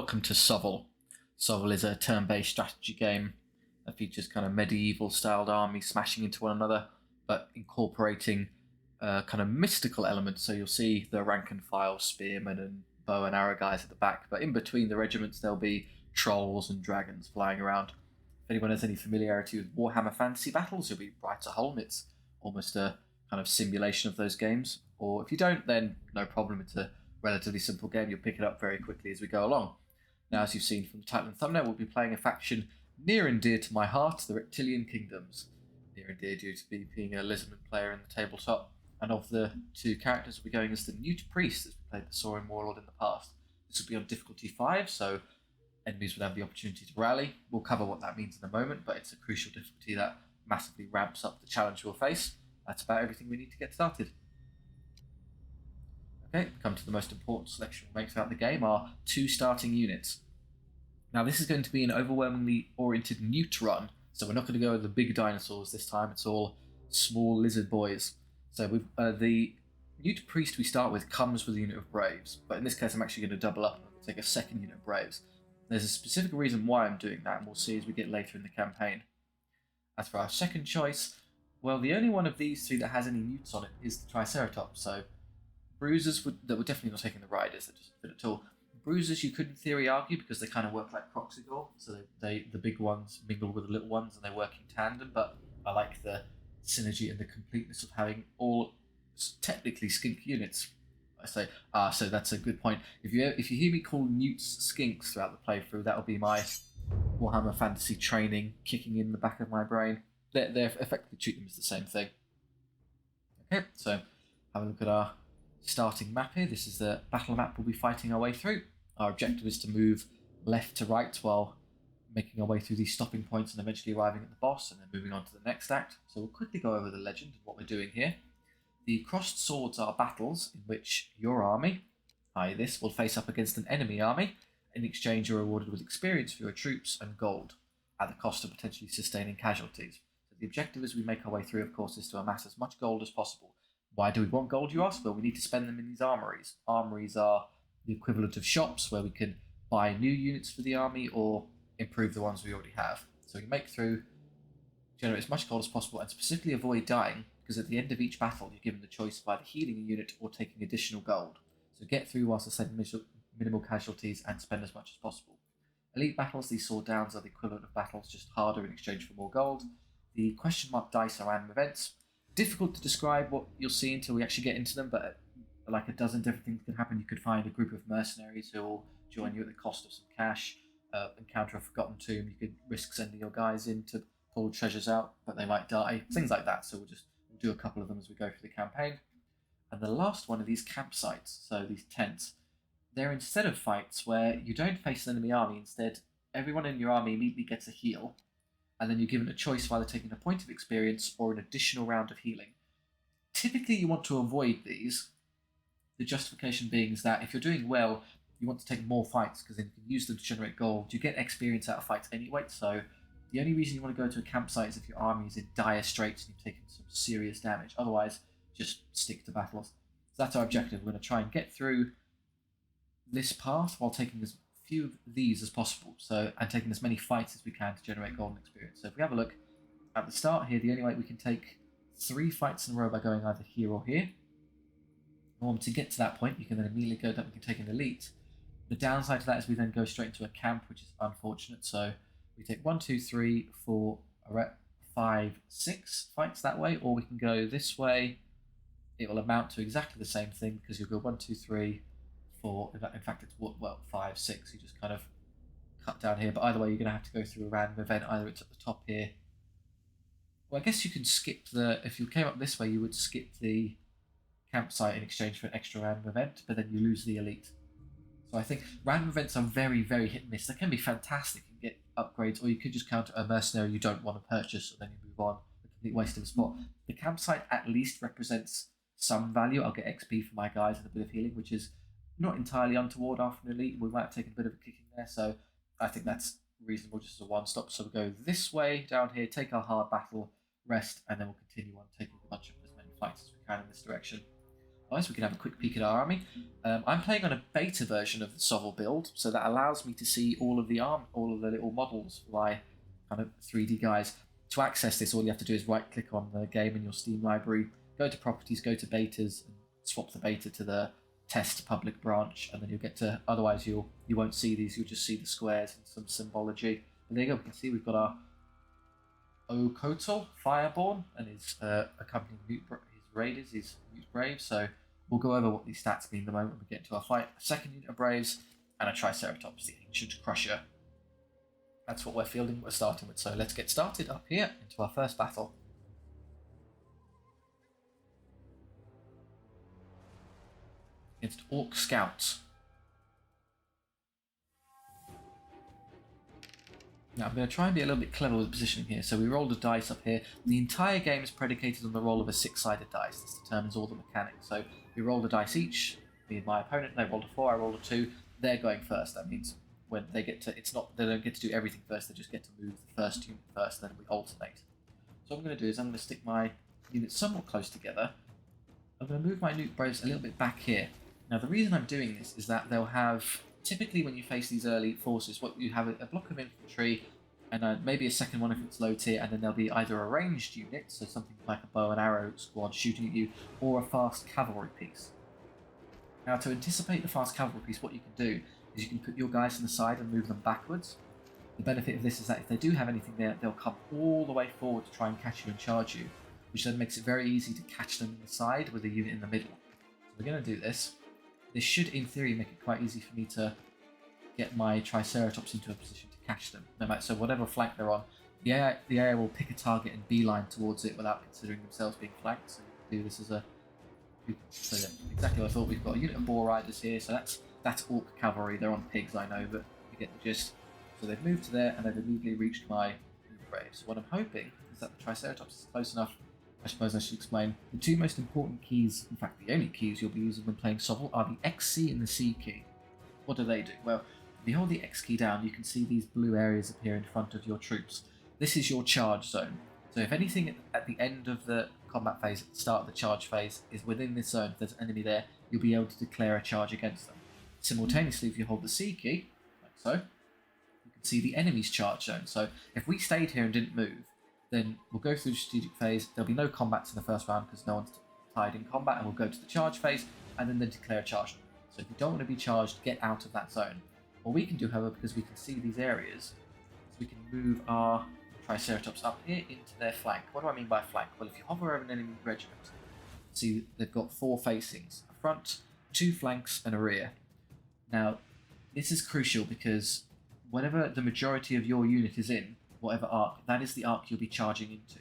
Welcome to SOVL. SOVL is a turn-based strategy game that features kind of medieval-styled armies smashing into one another, but incorporating kind of mystical elements. So you'll see the rank-and-file spearmen and bow and arrow guys at the back, but in between the regiments there'll be trolls and dragons flying around. If anyone has any familiarity with Warhammer Fantasy Battles, you'll be right at home. It's almost a kind of simulation of those games. Or if you don't, then no problem. It's a relatively simple game. You'll pick it up very quickly as we go along. Now, as you've seen from the title and thumbnail, we'll be playing a faction near and dear to my heart, the Reptilian Kingdoms. Near and dear due to me being a Lizardmen player in the tabletop. And of the two characters, we'll be going as the Newt Priest, as we played the Saurian Warlord in the past. This will be on difficulty 5, so enemies will have the opportunity to rally. We'll cover what that means in a moment, but it's a crucial difficulty that massively ramps up the challenge we'll face. That's about everything we need to get started. Okay, come to the most important selection we'll make throughout the game, our 2 starting units. Now this is going to be an overwhelmingly oriented newt run, so we're not going to go with the big dinosaurs this time, it's all small lizard boys. So we've, the Newt Priest we start with comes with a unit of Braves, but in this case I'm actually going to double up and take a second unit of Braves. There's a specific reason why I'm doing that, and we'll see as we get later in the campaign. As for our second choice, well, the only one of these 3 that has any newts on it is the Triceratops, so bruisers that we're definitely not taking the riders, that doesn't fit at all. Bruisers you could in theory argue because they kind of work like Proxigor, so the big ones mingle with the little ones and they work in tandem, but I like the synergy and the completeness of having all technically skink units. I say, so that's a good point. If you hear me call newts skinks throughout the playthrough, that'll be my Warhammer Fantasy training kicking in the back of my brain. They're effectively treat them as the same thing. Okay, so have a look at our starting map here. This is the battle map we'll be fighting our way through. Our objective is to move left to right while making our way through these stopping points and eventually arriving at the boss and then moving on to the next act. So we'll quickly go over the legend and what we're doing here. The crossed swords are battles in which your army, i.e. this, will face up against an enemy army. In exchange you're rewarded with experience for your troops and gold at the cost of potentially sustaining casualties. So the objective as we make our way through, of course, is to amass as much gold as possible. Why do we want gold, you ask? Well, we need to spend them in these armories. Armories are the equivalent of shops where we can buy new units for the army or improve the ones we already have. So we make through, generate as much gold as possible, and specifically avoid dying, because at the end of each battle you're given the choice of either healing a unit or taking additional gold. So get through whilst sustaining minimal casualties and spend as much as possible. Elite battles, these sword downs are the equivalent of battles, just harder in exchange for more gold. The question mark dice are random events. Difficult to describe what you'll see until we actually get into them, but like a dozen different things can happen. You could find a group of mercenaries who will join you at the cost of some cash, encounter a forgotten tomb. You could risk sending your guys in to pull treasures out, but they might die, things like that. So we'll do a couple of them as we go through the campaign. And the last one are these campsites, so these tents. They're instead of fights where you don't face an enemy army, instead everyone in your army immediately gets a heal, and then you're given a choice of either taking a point of experience or an additional round of healing. Typically you want to avoid these, the justification being is that if you're doing well, you want to take more fights because then you can use them to generate gold. You get experience out of fights anyway, so the only reason you want to go to a campsite is if your army is in dire straits and you've taken some serious damage. Otherwise, just stick to battles. So that's our objective. We're going to try and get through this path while taking as few of these as possible, and taking as many fights as we can to generate golden experience. So if we have a look at the start here, the only way we can take 3 fights in a row by going either here or here. To get to that point, you can then immediately go that we can take an elite. The downside to that is we then go straight into a camp, which is unfortunate. So we take 1, 2, 3, 4, 5, 6 fights that way, or we can go this way. It will amount to exactly the same thing because you'll go 1, 2, 3, 4. In fact, it's 5, 6. You just kind of cut down here. But either way, you're going to have to go through a random event. Either it's at the top here. Well, I guess you can skip if you came up this way, you would skip the campsite in exchange for an extra random event, but then you lose the elite. So I think random events are very, very hit and miss. They can be fantastic and get upgrades, or you could just counter a mercenary you don't want to purchase and then you move on. A complete waste of a spot. The campsite at least represents some value. I'll get XP for my guys and a bit of healing, which is not entirely untoward after an elite. We might have taken a bit of a kicking there, so I think that's reasonable just as a one-stop. So we'll go this way down here, take our hard battle, rest, and then we'll continue on taking a bunch of as many fights as we can in this direction. Nice, we can have a quick peek at our army. I'm playing on a beta version of the SOVL build, so that allows me to see all of the little models of my kind of 3D guys. To access this, all you have to do is right-click on the game in your Steam library, go to Properties, go to Betas, and swap the beta to the Test public branch, and then you'll get to. Otherwise, you won't see these. You'll just see the squares and some symbology. And there you go. We can see we've got our Okotl Fireborn and his accompanying his raiders, his Newt Braves. So we'll go over what these stats mean the moment we get into our fight. A second unit of Braves and a Triceratops, the Ancient Crusher. That's what we're fielding. We're starting with. So let's get started up here into our first battle. Against Orc Scouts. Now I'm going to try and be a little bit clever with positioning here. So we rolled a dice up here. The entire game is predicated on the roll of a 6-sided dice. This determines all the mechanics. So we rolled a dice each. Me and my opponent, they rolled a 4, I rolled a 2. They're going first. That means when they get to, they don't get to do everything first. They just get to move the first unit first. Then we alternate. So what I'm going to do is I'm going to stick my units somewhat close together. I'm going to move my Newt Braves a little bit back here. Now the reason I'm doing this is that they'll have, typically when you face these early forces, what you have a block of infantry and maybe a second one if it's low tier, and then there'll be either a ranged unit, so something like a bow and arrow squad shooting at you, or a fast cavalry piece. Now to anticipate the fast cavalry piece, what you can do is you can put your guys on the side and move them backwards. The benefit of this is that if they do have anything there, they'll come all the way forward to try and catch you and charge you, which then makes it very easy to catch them in the side with a unit in the middle. So we're going to do this. This should, in theory, make it quite easy for me to get my Triceratops into a position to catch them. No matter, so whatever flank they're on, the AI will pick a target and beeline towards it without considering themselves being flanked. So we can do this as a... So yeah, exactly what I thought. We've got a unit of boar riders here, so that's Orc Cavalry. They're on pigs, I know, but you get the gist. So they've moved to there, and they've immediately reached my Braves. So what I'm hoping is that the Triceratops is close enough. I suppose I should explain. The two most important keys, in fact the only keys you'll be using when playing SOVL, are the X key and the C key. What do they do? Well, if you hold the X key down, you can see these blue areas appear in front of your troops. This is your charge zone. So if anything at the end of the combat phase, at the start of the charge phase, is within this zone, if there's an enemy there, you'll be able to declare a charge against them. Simultaneously, if you hold the C key, like so, you can see the enemy's charge zone. So if we stayed here and didn't move, then we'll go through the strategic phase. There'll be no combats in the first round because no one's tied in combat, and we'll go to the charge phase and then declare a charge. So if you don't want to be charged, get out of that zone. What we can do, however, because we can see these areas, is we can move our Triceratops up here into their flank. What do I mean by flank? Well, if you hover over an enemy regiment, see they've got 4 facings: a front, 2 flanks, and a rear. Now, this is crucial because whatever the majority of your unit is in, whatever arc, that is the arc you'll be charging into.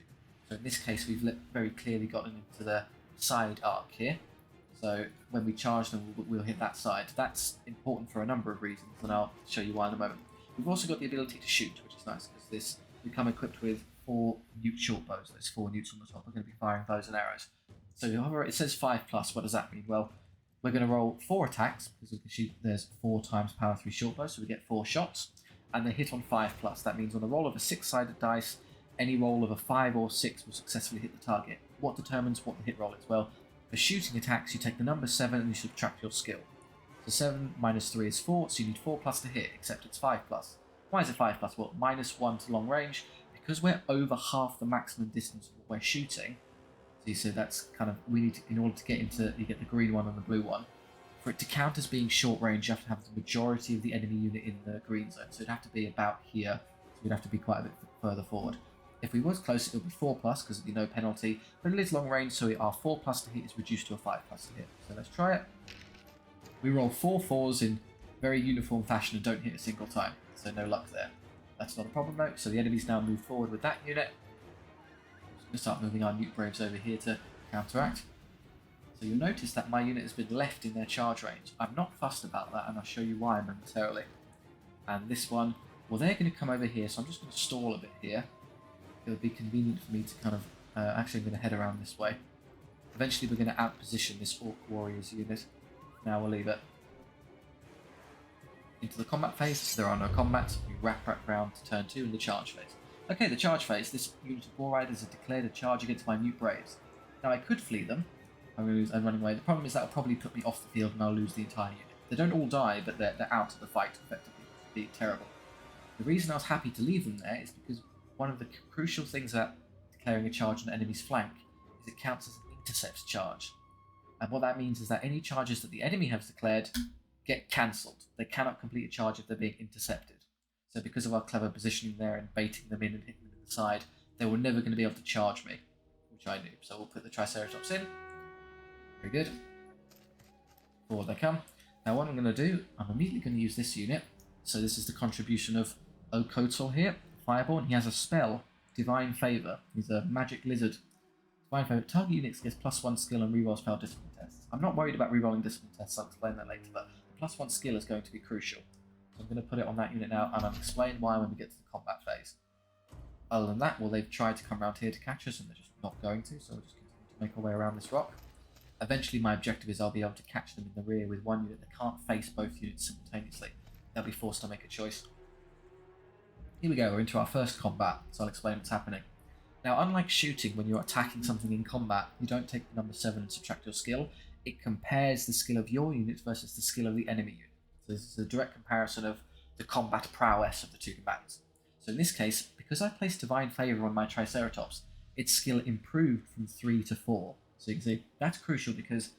So in this case, we've very clearly gotten into the side arc here. So when we charge them, we'll hit that side. That's important for a number of reasons, and I'll show you why in a moment. We've also got the ability to shoot, which is nice, because we come equipped with 4 Newt short bows. There's 4 Newts on the top. We're going to be firing bows and arrows. So it says 5+. What does that mean? Well, we're going to roll 4 attacks, because we can shoot, there's 4 times power 3 short bows, so we get 4 shots. And they hit on 5+. That means on the roll of a 6-sided dice, any roll of a 5 or 6 will successfully hit the target. What determines what the hit roll is? Well, for shooting attacks, you take the number 7 and you subtract your skill. So 7 minus 3 is 4, so you need 4+ to hit, except it's 5+. Why is it 5+? Well, -1 to long range. Because we're over half the maximum distance of what we're shooting, so that's kind of, we need to, in order to get into, you get the green one and the blue one. For it to count as being short range, you have to have the majority of the enemy unit in the green zone. So it'd have to be about here. So we'd have to be quite a bit further forward. If we was close, it would be 4+, because there'd be no penalty. But it is long range, so our 4+ to hit is reduced to a 5+ to hit. So let's try it. We roll 4 4s in very uniform fashion and don't hit a single time. So no luck there. That's not a problem though. So the enemy's now moved forward with that unit. So we'll start moving our Newt Braves over here to counteract. So you'll notice that my unit has been left in their charge range. I'm not fussed about that, and I'll show you why momentarily. And this one, well, they're going to come over here, so I'm just going to stall a bit here. It'll be convenient for me to kind of, actually I'm going to head around this way. Eventually we're going to outposition this Orc Warriors unit. Now we'll leave it. Into the combat phase, there are no combats. We wrap round to turn 2 in the charge phase. Okay, the charge phase, this unit of Boar Riders has declared a charge against my Newt Braves. Now I could flee them, I'm going to lose and running away. The problem is that will probably put me off the field and I'll lose the entire unit. They don't all die, but they're out of the fight effectively. It'd be terrible. The reason I was happy to leave them there is because one of the crucial things about declaring a charge on an enemy's flank is it counts as an intercept charge. And what that means is that any charges that the enemy has declared get cancelled. They cannot complete a charge if they're being intercepted. So because of our clever positioning there and baiting them in and hitting them in the side, they were never going to be able to charge me, which I knew. So we'll put the Triceratops in. Very good. Forward they come. Now what I'm going to do, I'm immediately going to use this unit. So this is the contribution of Okotal here, Fireborn. He has a spell, Divine Favour. He's a magic lizard. Divine Favour. Target units gets +1 skill and rerolls failed discipline tests. I'm not worried about rerolling discipline tests, I'll explain that later, but the +1 skill is going to be crucial. So I'm going to put it on that unit now, and I'll explain why when we get to the combat phase. Other than that, well, they've tried to come around here to catch us, and they're just not going to, so we'll just continue to make our way around this rock. Eventually, my objective is I'll be able to catch them in the rear with one unit that can't face both units simultaneously. They'll be forced to make a choice. Here we go, we're into our first combat, so I'll explain what's happening. Now, unlike shooting, when you're attacking something in combat, you don't take the number 7 and subtract your skill. It compares the skill of your unit versus the skill of the enemy unit. So this is a direct comparison of the combat prowess of the two combatants. So in this case, because I placed Divine Favour on my Triceratops, its skill improved from 3 to 4. So you can see, that's crucial because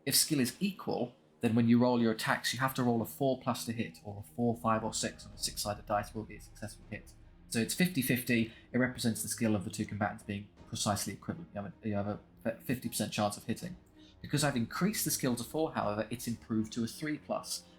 if skill is equal, then when you roll your attacks, you have to roll a 4+ to hit, or a 4, 5, or 6 on a 6-sided dice will be a successful hit. So it's 50-50, it represents the skill of the two combatants being precisely equivalent. You have a 50% chance of hitting. Because I've increased the skill to 4, however, it's improved to a 3+.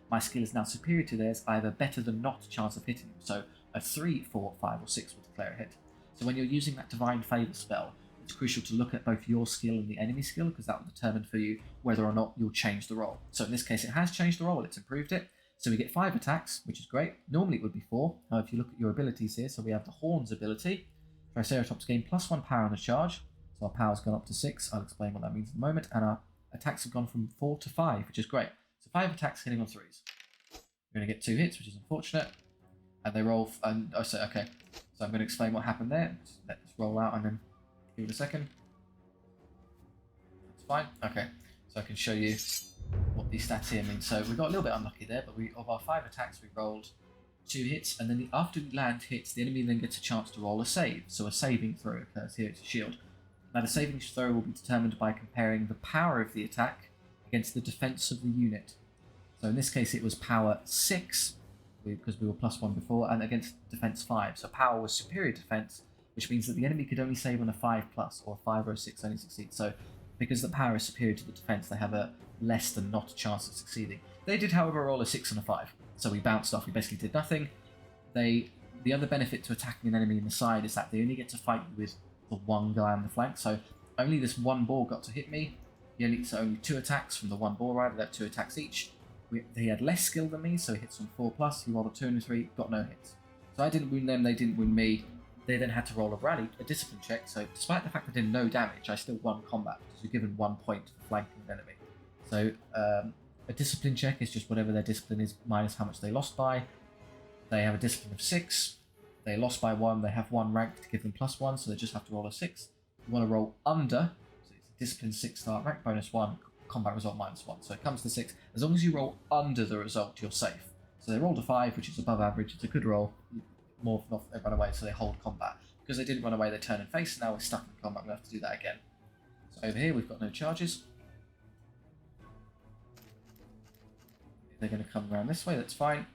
My skill is now superior to theirs, I have a better than not chance of hitting them. So a 3, 4, 5, or 6 will declare a hit. So when you're using that Divine Favour spell, it's crucial to look at both your skill and the enemy skill, because that will determine for you whether or not you'll change the roll. So in this case, it has changed the roll, it's improved it. So we get 5 attacks, which is great. Normally it would be 4. Now if you look at your abilities here, so we have the Horns ability. Triceratops gain +1 power on the charge. So our power's gone up to 6. I'll explain what that means in a moment. And our attacks have gone from 4 to 5, which is great. So 5 attacks hitting on 3s. We're going to get 2 hits, which is unfortunate. And they roll... okay. So I'm going to explain what happened there. Just let this roll out and then give it a second. That's fine. Okay. So I can show you what these stats here mean. So we got a little bit unlucky there, but of our 5 attacks, we rolled 2 hits, and then after we land hits, the enemy then gets a chance to roll a save. So a saving throw occurs here. It's a shield. Now the saving throw will be determined by comparing the power of the attack against the defense of the unit. So in this case, it was power 6, because we were +1 before, and against defense 5. So power was superior defense, which means that the enemy could only save on a 5+, or a 5 or a 6 only succeed. So because the power is superior to the defense, they have a less than not chance of succeeding. They did, however, roll a 6 and a 5. So we bounced off, we basically did nothing. The other benefit to attacking an enemy in the side is that they only get to fight with the one guy on the flank. So only this one boar got to hit me. So only 2 attacks from the one boar rider, they have 2 attacks each. He had less skill than me, so he hits on 4+, he rolled a 2 and a 3, got no hits. So I didn't wound them, they didn't wound me. They then had to roll a discipline check, so despite the fact I did no damage, I still won combat, because you're given 1 point for flanking an enemy. So a discipline check is just whatever their discipline is minus how much they lost by. They have a discipline of 6, they lost by 1, they have 1 rank to give them +1, so they just have to roll a 6. You want to roll under, so it's a discipline 6 start rank, bonus 1, combat result -1. So it comes to 6. As long as you roll under the result, you're safe. So they rolled a 5, which is above average. It's a good roll. More often off, they run away, so they hold combat. Because they didn't run away, they turn and face. Now we're stuck in combat. We'll have to do that again. So over here, we've got no charges. They're going to come around this way. That's fine.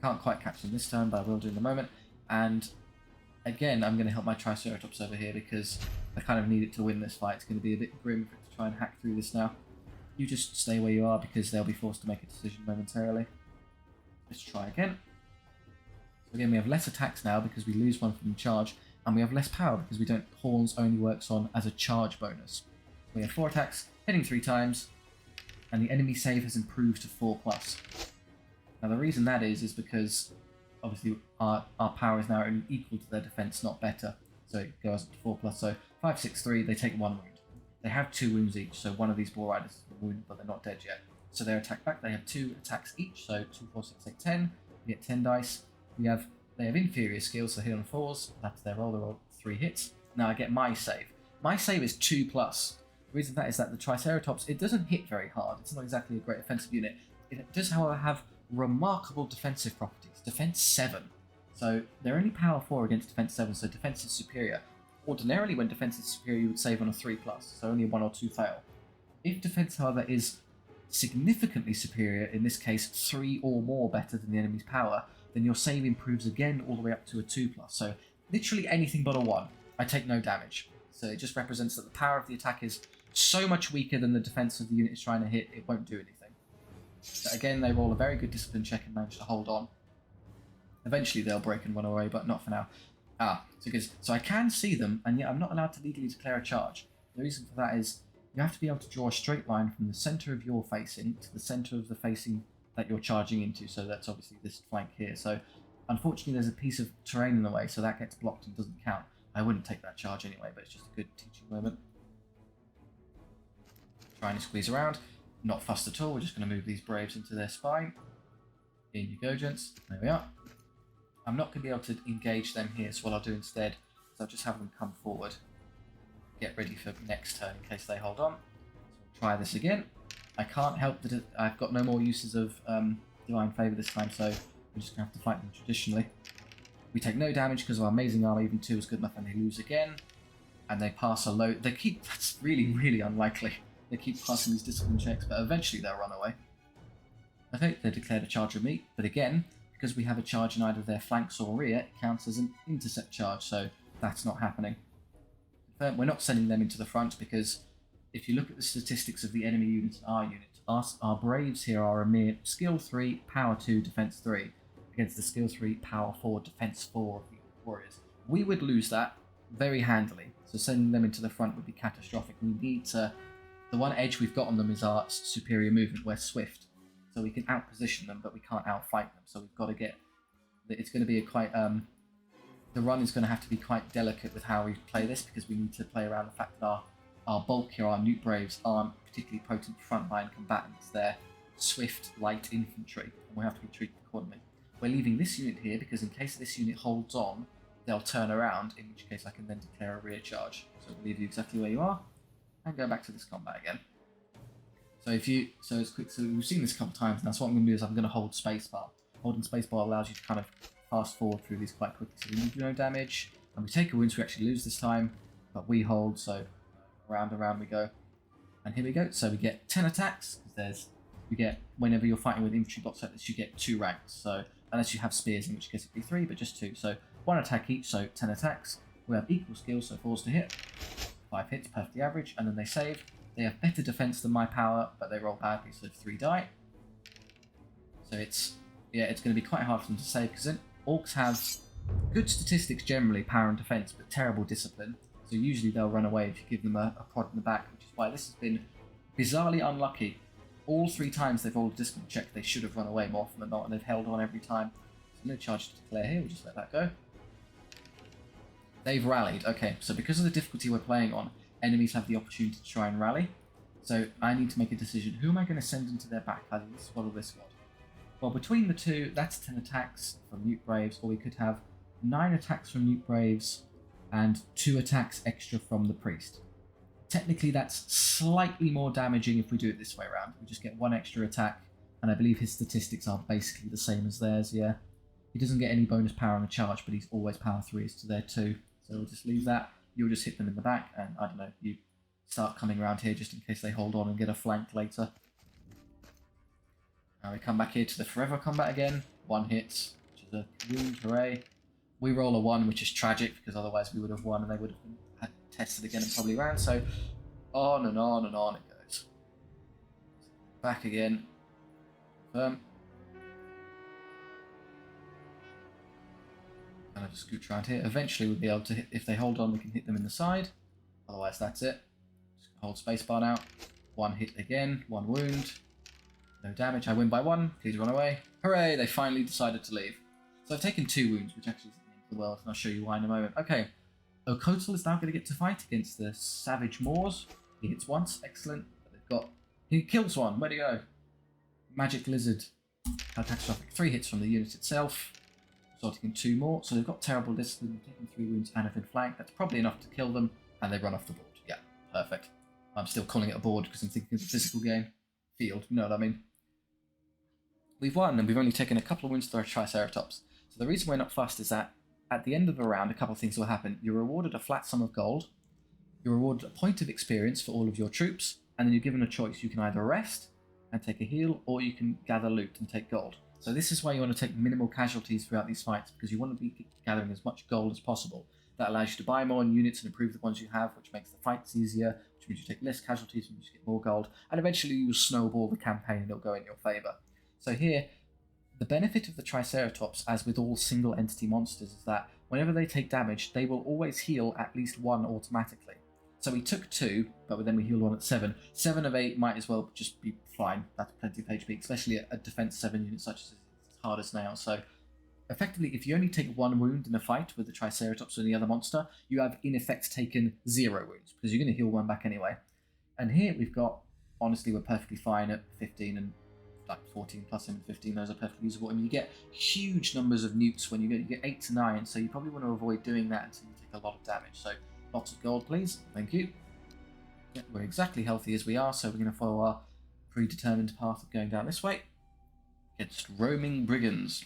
Can't quite catch them this turn, but I will do in a moment. And again, I'm going to help my Triceratops over here because I kind of need it to win this fight. It's going to be a bit grim for it to try and hack through this now. You just stay where you are because they'll be forced to make a decision momentarily. Let's try again. So again, we have less attacks now because we lose 1 from charge, and we have less power because we don't. Horns only works on as a charge bonus. We have 4 attacks, hitting 3 times, and the enemy save has improved to 4+. Now the reason that is because obviously our power is now only equal to their defense, not better. So it goes up to 4+. So 5, 6, 3, they take 1 wound. They have 2 wounds each, so one of these boar riders is wounded, but they're not dead yet. So they're attacked back. They have 2 attacks each, so 2, 4, 6, 8, 10. We get 10 dice. They have inferior skills, so hit on 4s. That's their roll. They roll 3 hits. Now I get my save. My save is 2+. The reason for that is that the Triceratops, it doesn't hit very hard. It's not exactly a great offensive unit. It does, however, have remarkable defensive properties. Defense 7. So they're only power 4 against defense 7, so defense is superior. Ordinarily, when defense is superior, you would save on a 3+, so only a 1 or 2 fail. If defense, however, is significantly superior, in this case 3 or more better than the enemy's power, then your save improves again all the way up to a 2+. So literally anything but a 1. I take no damage. So it just represents that the power of the attack is so much weaker than the defense of the unit is trying to hit, it won't do anything. But again, they roll a very good discipline check and manage to hold on. Eventually they'll break and run away, but not for now. So I can see them, and yet I'm not allowed to legally declare a charge. The reason for that is you have to be able to draw a straight line from the centre of your facing to the centre of the facing that you're charging into, so that's obviously this flank here. So unfortunately there's a piece of terrain in the way, so that gets blocked and doesn't count. I wouldn't take that charge anyway, but it's just a good teaching moment. Trying to squeeze around. Not fussed at all, we're just going to move these Braves into their spine. In you go, gents. There we are. I'm not going to be able to engage them here, so what I'll do instead is I'll just have them come forward. Get ready for next turn in case they hold on. So we'll try this again. I can't help that I've got no more uses of Divine Favour this time, so we're just going to have to fight them traditionally. We take no damage because of our amazing armor, even 2 is good enough, and they lose again. And they pass a low. They keep. That's really, really unlikely. They keep passing these discipline checks, but eventually they'll run away. Okay, they declared a charge of me, but again, because we have a charge in either their flanks or rear, it counts as an intercept charge, so that's not happening. We're not sending them into the front because if you look at the statistics of the enemy unit and our unit, our Braves here are a mere skill 3, power 2, defense 3, against the skill 3, power 4, defense 4 of the Warriors. We would lose that very handily, so sending them into the front would be catastrophic. We need to... The one edge we've got on them is our superior movement. We're swift, so we can outposition them, but we can't outfight them. So we've got to get... It's going to be a quite... The run is going to have to be quite delicate with how we play this, because we need to play around the fact that our bulk here, our Newt Braves, aren't particularly potent frontline combatants. They're swift, light infantry, and we'll have to be treated accordingly. We're leaving this unit here because in case this unit holds on, they'll turn around, in which case I can then declare a rear charge. So we'll leave you exactly where you are, and go back to this combat again. So it's quick. So we've seen this a couple of times now. So what I'm going to do is I'm going to hold spacebar. Holding spacebar allows you to kind of fast forward through these quite quickly. So we do no damage, and we take a wound, so we actually lose this time, but we hold. So around and around we go, and here we go. So we get 10 attacks because you get whenever you're fighting with infantry bots like this, you get 2 ranks. So unless you have spears, in which case it'd be 3, but just 2. So 1 attack each, so 10 attacks. We have equal skills, so 4s to hit. 5 hits, perfectly average, and then they save. They have better defense than my power, but they roll badly, so 3 die. So it's going to be quite hard for them to save, because orcs have good statistics generally, power and defense, but terrible discipline. So usually they'll run away if you give them a prod in the back, which is why this has been bizarrely unlucky. All 3 times they've rolled a discipline check, they should have run away more often than not, and they've held on every time. So no charge to declare here, we'll just let that go. They've rallied. Okay, so because of the difficulty we're playing on, enemies have the opportunity to try and rally. So I need to make a decision. Who am I going to send into their back, either this squad or this squad? Well, between the 2, that's 10 attacks from Newt Braves, or we could have 9 attacks from Newt Braves and 2 attacks extra from the Priest. Technically, that's slightly more damaging if we do it this way around. We just get 1 extra attack, and I believe his statistics are basically the same as theirs, yeah. He doesn't get any bonus power on a charge, but he's always power 3s to their 2. So we'll just leave that. You'll just hit them in the back, and I don't know, you start coming around here just in case they hold on and get a flank later. Now we come back here to the forever combat again. 1 hit, which is a wound, hooray. We roll a 1, which is tragic, because otherwise we would have won and they would have tested again and probably ran. So on and on and on it goes. Back again. Confirm. And I just scoot around here. Eventually we'll be able to hit, if they hold on we can hit them in the side. Otherwise that's it. Just hold spacebar now. 1 hit again, 1 wound. No damage, I win by 1, please run away. Hooray, they finally decided to leave. So I've taken 2 wounds, which actually isn't the end of the world, and I'll show you why in a moment. Okay, Okotal is now going to get to fight against the Savage Moors. He hits once, excellent. But they've got... He kills one, where'd he go? Magic Lizard. Catastrophic. 3 hits from the unit itself, resulting in 2 more. So they've got terrible discipline, taking 3 wounds and have been flanked. That's probably enough to kill them, and they run off the board. Yeah, perfect. I'm still calling it a board because I'm thinking of the physical game. Field, you know what I mean? We've won, and we've only taken a couple of wins to our Triceratops. So the reason we're not fussed is that at the end of a round, a couple of things will happen. You're rewarded a flat sum of gold, you're rewarded a point of experience for all of your troops, and then you're given a choice. You can either rest and take a heal, or you can gather loot and take gold. So this is why you want to take minimal casualties throughout these fights, because you want to be gathering as much gold as possible. That allows you to buy more units and improve the ones you have, which makes the fights easier, which means you take less casualties and you just get more gold, and eventually you snowball the campaign and it'll go in your favour. So here, the benefit of the Triceratops, as with all single entity monsters, is that whenever they take damage, they will always heal at least one automatically. So we took 2, but then we healed 1 at 7. 7 of 8 might as well just be fine. That's plenty of HP, especially a defense 7 unit such as it's hard as nails. So effectively, if you only take 1 wound in a fight with the Triceratops or the other monster, you have in effect taken 0 wounds, because you're going to heal 1 back anyway. And here we've got, honestly, we're perfectly fine at 15 and like 14 plus him and 15, those are perfectly usable. I mean, you get huge numbers of newts when you get 8 to 9, so you probably want to avoid doing that until you take a lot of damage. So lots of gold, please. Thank you. Yeah, we're exactly healthy as we are, so we're going to follow our predetermined path of going down this way. Against roaming brigands.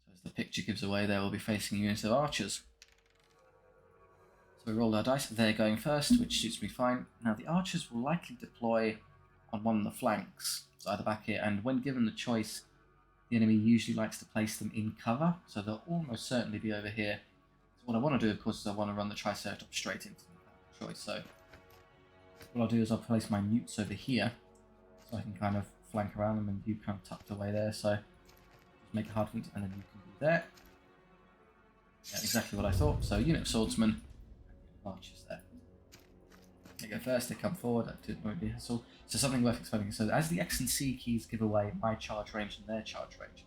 So as the picture gives away, they will be facing a unit of archers. So we rolled our dice. They're going first, which suits me fine. Now the archers will likely deploy on one of the flanks, so either back here, and when given the choice, the enemy usually likes to place them in cover, so they'll almost certainly be over here. What I want to do, of course, is I want to run the Triceratops straight into the choice. So what I'll do is I'll place my newts over here, so I can kind of flank around them, and you kind of tucked away there. So just make it hard for them, and then you can be there. Yeah, exactly what I thought. So unit of swordsmen, archers there. They go first. They come forward. That won't be a hassle. So something worth explaining. So as the X and C keys give away my charge range and their charge range,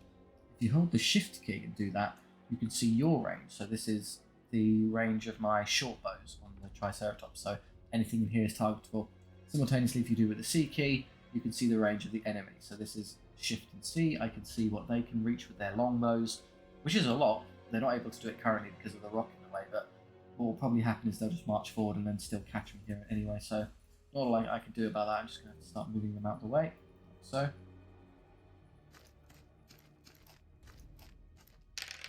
if you hold the Shift key and do that, you can see your range. So this is the range of my short bows on the Triceratops, so anything in here is targetable. Simultaneously, if you do with the C key, you can see the range of the enemy. So this is Shift and C. I can see what they can reach with their long bows, which is a lot. They're not able to do it currently because of the rock in the way, but what will probably happen is they'll just march forward and then still catch me here anyway. So not a lot I can do about that. I'm just going to have to start moving them out of the way. So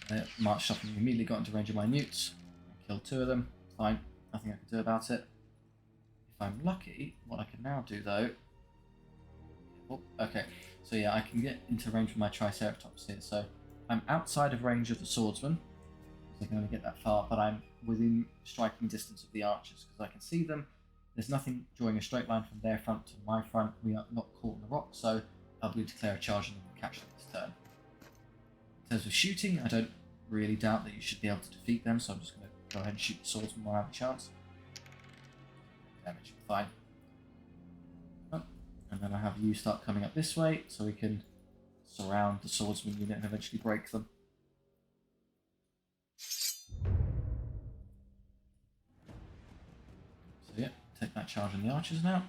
they marched up and immediately got into range of my newts. I killed 2 of them. Fine, nothing I can do about it. If I'm lucky, what I can now do though... Oh, okay, so yeah, I can get into range with my Triceratops here. So I'm outside of range of the swordsman, because I can only get that far, but I'm within striking distance of the archers, because I can see them. There's nothing drawing a straight line from their front to my front. We are not caught in the rock, so I'll be able to declare a charge and then catch them this turn. In terms of shooting, I don't really doubt that you should be able to defeat them, so I'm just going to go ahead and shoot the swordsman while I have a chance. Damage, fine. Oh, and then I have you start coming up this way, so we can surround the swordsman unit and eventually break them. So yeah, take that charge on the archers now.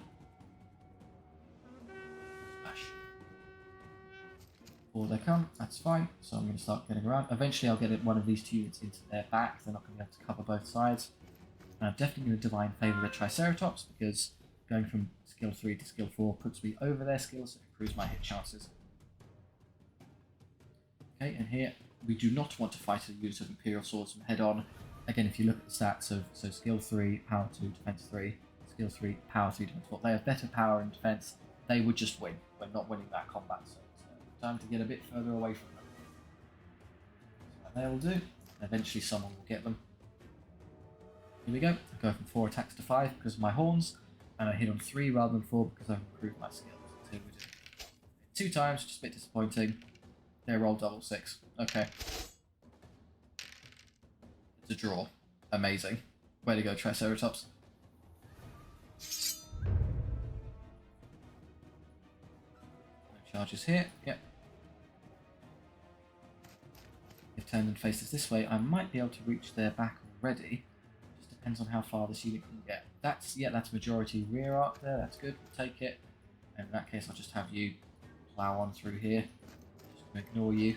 Smash. Forward they come, that's fine, so I'm going to start getting around. Eventually I'll get one of these 2 units into their back, they're not going to be able to cover both sides. And I'm definitely going to divine favour the Triceratops, because going from skill 3 to skill 4 puts me over their skills and improves my hit chances. Okay, and here we do not want to fight a unit of Imperial Swordsmen head on. Again, if you look at the stats of skill 3, power 2, defense 3, skill 3, power 3, defense 4, they have better power and defense, they would just win. We're not winning that combat, so it's time to get a bit further away from them. So they will do. Eventually someone will get them. Here we go. I go from 4 attacks to 5 because of my horns, and I hit on 3 rather than 4 because I've improved my skills. So we do 2 times, just a bit disappointing. They roll double 6. Okay. It's a draw. Amazing. Way to go, Triceratops. No charges here. Yep. If turned and faces this way, I might be able to reach their back already. Just depends on how far this unit can get. That's majority rear arc there. That's good. We'll take it. And in that case, I'll just have you plow on through here. Just going to ignore you.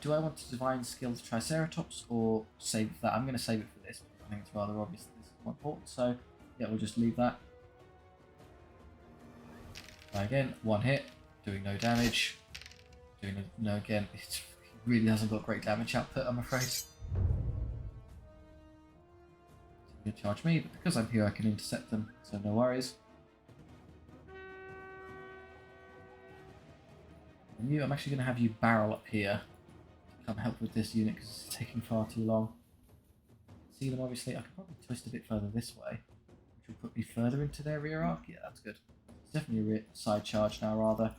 Do I want to divine skill the Triceratops or save that? I'm going to save it for this because I think it's rather obvious that this is more important. So yeah, we'll just leave that. Try again, one hit, doing no damage. Doing no again. It really hasn't got great damage output, I'm afraid. Going to charge me, but because I'm here I can intercept them, so no worries. And you, I'm actually going to have you barrel up here to come help with this unit because it's taking far too long. See them obviously. I could probably twist a bit further this way, which will put me further into their rear arc. Yeah, that's good. It's definitely a rear side charge now, rather.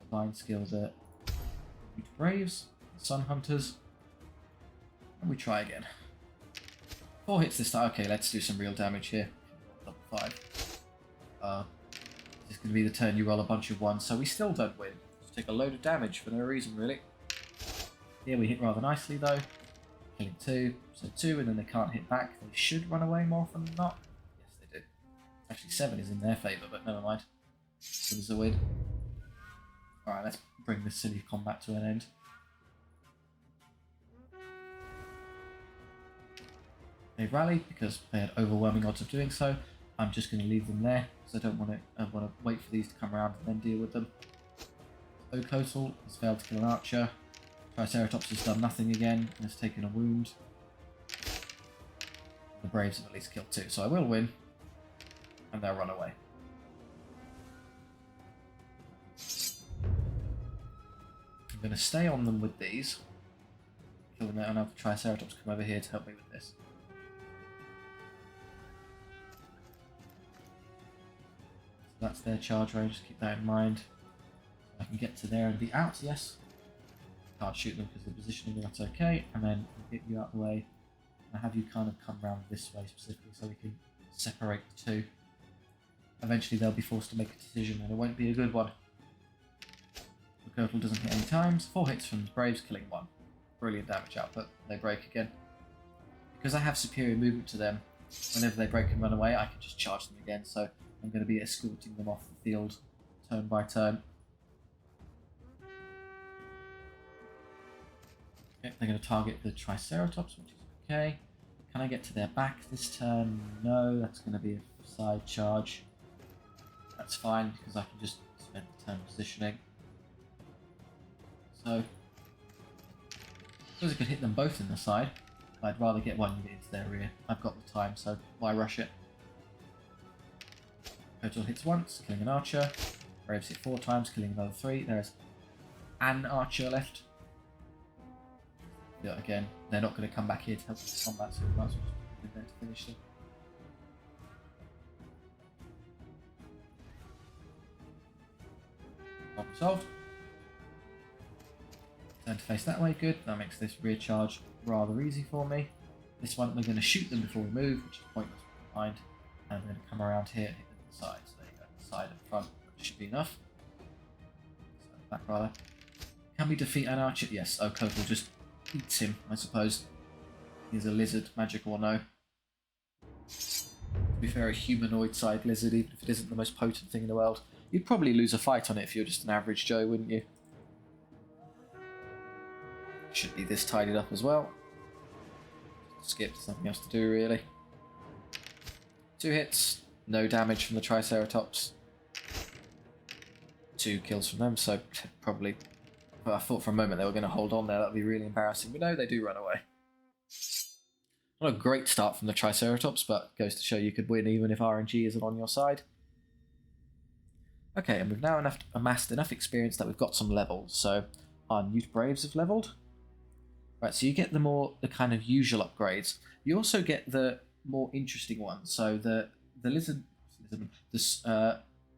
Flying skill the Braves, Sun Hunters, and we try again. 4 hits this time. Okay, let's do some real damage here. Double 5. This is going to be the turn you roll a bunch of 1s, so we still don't win. Just take a load of damage for no reason, really. Here we hit rather nicely, though. Killing 2, so 2, and then they can't hit back. They should run away more often than not. Yes, they do. Actually, 7 is in their favour, but never mind. Good as a win. Alright, let's bring this silly combat to an end. They rallied because they had overwhelming odds of doing so. I'm just going to leave them there because I don't want to wait for these to come around and then deal with them. Okotal has failed to kill an archer. Triceratops has done nothing again and has taken a wound. The Braves have at least killed 2, so I will win. And they'll run away. I'm going to stay on them with these. Kill them out and have the Triceratops come over here to help me with this. So that's their charge range, just keep that in mind. I can get to there and be out, yes. Can't shoot them because they're positioning, that's okay. And then get you out the way. And have you kind of come around this way specifically so we can separate the 2. Eventually they'll be forced to make a decision and it won't be a good one. The Girdle doesn't hit any times. 4 hits from the Braves, killing 1. Brilliant damage output. They break again. Because I have superior movement to them, whenever they break and run away, I can just charge them again. So I'm going to be escorting them off the field turn by turn. Okay, they're going to target the Triceratops, which is okay. Can I get to their back this turn? No, that's going to be a side charge. That's fine, because I can just spend the turn positioning. So, I suppose I could hit them both in the side. I'd rather get one unit into their rear. I've got the time, so why rush it? Total hits once, killing an archer. Braves hit 4 times, killing another 3. There's an archer left. Yeah, again, they're not going to come back here to help with combat, so we might as well just put them in there to finish them. Problem solved. Turn to face that way, good. That makes this rear charge rather easy for me. This one, we're going to shoot them before we move, which is pointless behind. And I'm going to come around here and hit them on the side. So there you go, the side and front should be enough. So back rather. Can we defeat an archer? Yes, Okotal just eats him, I suppose. He's a lizard, magic or no. To be fair, a humanoid-sized lizard, even if it isn't the most potent thing in the world. You'd probably lose a fight on it if you're just an average Joe, wouldn't you? Should be this tidied up as well. Skip, something else to do really. 2 hits, no damage from the Triceratops. 2 kills from them, so probably... Well, I thought for a moment they were going to hold on there, that would be really embarrassing, but no, they do run away. Not a great start from the Triceratops, but goes to show you could win even if RNG isn't on your side. Okay, and we've now amassed enough experience that we've got some levels, so our Newt Braves have leveled. Right, so you get the kind of usual upgrades. You also get the more interesting ones. So the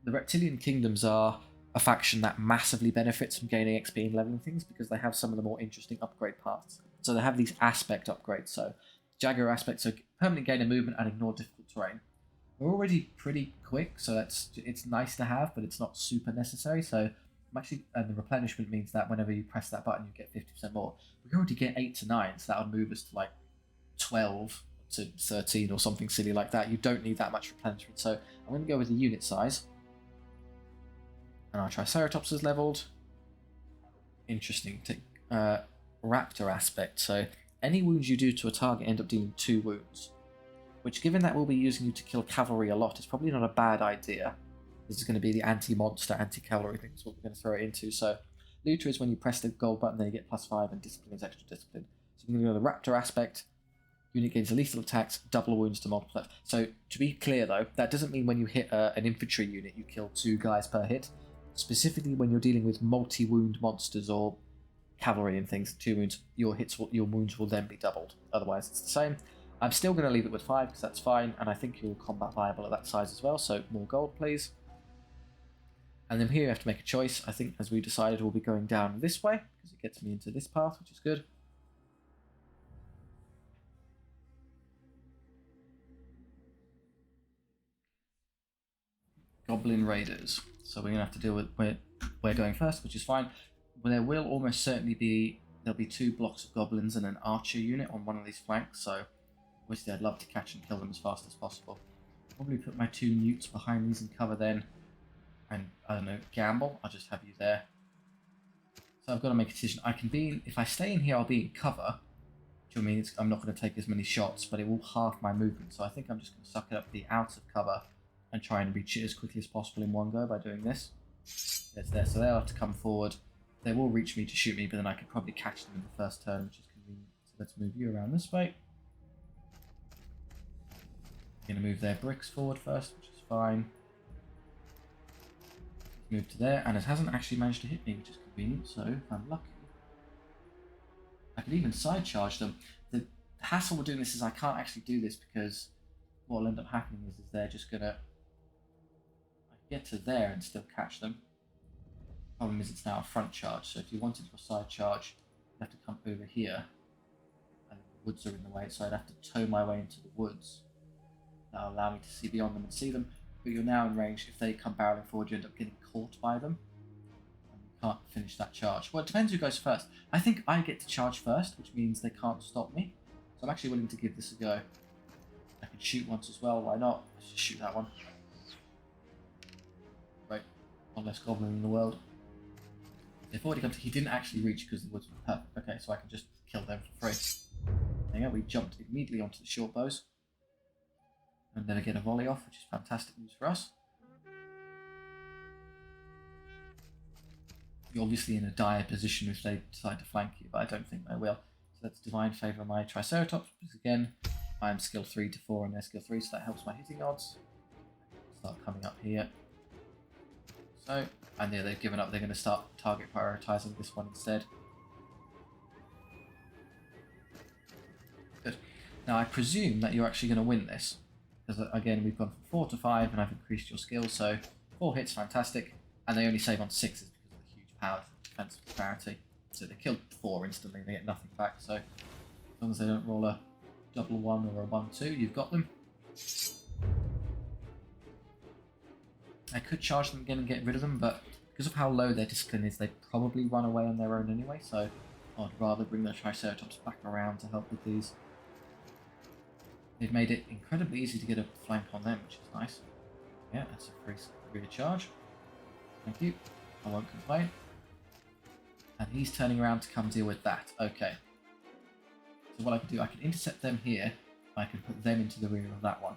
Reptilian Kingdoms are a faction that massively benefits from gaining XP and leveling things because they have some of the more interesting upgrade paths. So they have these aspect upgrades. So Jaguar aspects, so permanent gain of movement and ignore difficult terrain. We're already pretty quick, so it's nice to have, but it's not super necessary. So and the replenishment means that whenever you press that button, you get 50% more. We can already get 8 to 9, so that would move us to like 12 to 13 or something silly like that. You don't need that much replenishment. So I'm going to go with the unit size. And our Triceratops is leveled. Interesting. Raptor aspect. So any wounds you do to a target end up dealing 2 wounds. Which, given that we'll be using you to kill cavalry a lot, is probably not a bad idea. This is going to be the anti-monster, anti-cavalry thing. That's what we're going to throw it into. So looter is when you press the gold button, then you get +5, and discipline is extra discipline. So you're going to go to the raptor aspect. Unit gains lethal attacks, double wounds to multiply. So to be clear though, that doesn't mean when you hit an infantry unit you kill 2 guys per hit. Specifically when you're dealing with multi-wound monsters or cavalry and things, 2 wounds, your wounds will then be doubled. Otherwise it's the same. I'm still going to leave it with 5 because that's fine, and I think you're combat viable at that size as well. So more gold, please. And then here you have to make a choice. I think, as we decided, we'll be going down this way because it gets me into this path, which is good. Goblin Raiders. So we're going to have to deal with we're going first, which is fine. But there will almost certainly be, there'll be 2 blocks of goblins and an archer unit on one of these flanks. So obviously I'd love to catch and kill them as fast as possible. Probably put my 2 newts behind these and cover then. And I don't know, gamble. I'll just have you there. So I've got to make a decision. I can be in, if I stay in here, I'll be in cover. Which will mean I'm not going to take as many shots, but it will halve my movement. So I think I'm just going to suck it up, be out of cover, and try and reach it as quickly as possible in one go by doing this. It's there, so they'll have to come forward. They will reach me to shoot me, but then I could probably catch them in the first turn, which is convenient. So let's move you around this way. I'm going to move their bricks forward first, which is fine. Move to there, and it hasn't actually managed to hit me, which is convenient, so if I'm lucky, I could even side charge them. The hassle with doing this is I can't actually do this because what will end up happening is they're just gonna, I can get to there and still catch them. Problem is it's now a front charge, so if you wanted your side charge, you have to come over here, and the woods are in the way, so I'd have to tow my way into the woods. That'll allow me to see beyond them and see them. But you're now in range. If they come barreling forward, you end up getting caught by them. And you can't finish that charge. Well, it depends who goes first. I think I get to charge first, which means they can't stop me. So I'm actually willing to give this a go. I could shoot once as well, why not? Let's just shoot that one. Right, one less goblin in the world. They've already come to, he didn't actually reach because the woods were perfect. Okay, so I can just kill them for free. There you go, we jumped immediately onto the short bows. And never get a volley off, which is fantastic news for us. You're obviously in a dire position if they decide to flank you, but I don't think they will. So let's divine favour my Triceratops, because again, I'm skill 3 to 4 and they're skill 3, so that helps my hitting odds. Start coming up here. So, and yeah, they've given up, they're going to start target prioritising this one instead. Good. Now I presume that you're actually going to win this. Because again, we've gone from 4 to 5 and I've increased your skill, so 4 hits, fantastic. And they only save on 6s because of the huge power defensive disparity. So they killed 4 instantly, they get nothing back. So as long as they don't roll a double 1 or a 1-2, you've got them. I could charge them again and get rid of them, but because of how low their discipline is, they'd probably run away on their own anyway. So I'd rather bring the Triceratops back around to help with these. They've made it incredibly easy to get a flank on them, which is nice. Yeah, that's a free charge. Thank you. I won't complain. And he's turning around to come deal with that. Okay. So what I can do, I can intercept them here. I can put them into the rear of that one.